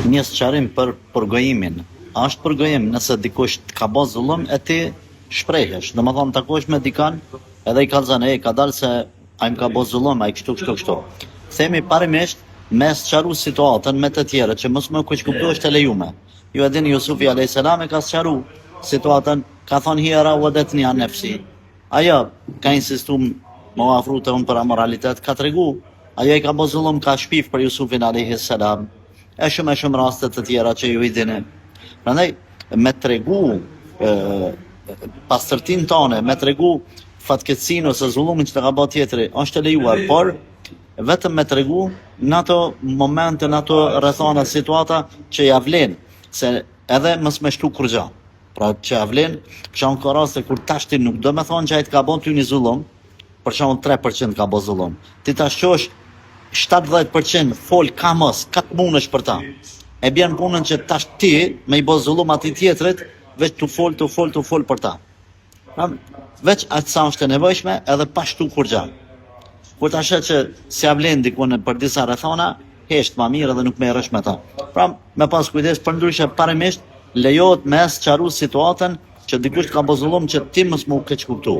Një sqarim për përgojimin. A është përgojim nëse dikush ka bë zullum e ti shprehesh, domethënë takohesh me dikan edhe i kallzon ka dalë se ai më ka bë zullum, ai kështu. Themi parimisht me sqaru situatën me të tjerët që mos më keq kuptohesh të lejume. Ju e dini Jusufi alayhis salam e ka sqaru situatën, ka thonë hira wadatni an nafsi. Ajo ka insistuar më afru të unë për amoralitet, ka tregu, ajo i ka bë zullum, ka shpif për Jusufin alayhis salam. E shumë raste të tjera që ju i dini. Prandaj me tregu pastërtinë tonë, me tregu fatkeqësinë ose zullumin që të ka bërë tjetri, është e lejuar, por vetëm me tregu në ato momente, në ato rrethana, situata që ja vlen, se edhe mos më shtu kur gjë. Pra që ja vlen, për shembull ka raste kur tash ti nuk do me thonë që ai të ka bën ty një zullum, për shembull 3% ka bën zullum. Ti tash qosh 70% fol ka mos, ka të munësh për ta. E bjen punën që tash ti me i bë zullum atij tjetrit, veç të fol për ta. Veç atë sa është e nevojshme edhe pa shtu kur gjë. Kur ta shet që s'ja vlen dikun për disa rrethana, hesht më mirë edhe nuk merresh me ta. Pra, me pas kujdes, përndryshe parimisht lejohet me sqaru situatën që dikush ka bë zullum që ti mos më keq kuptu.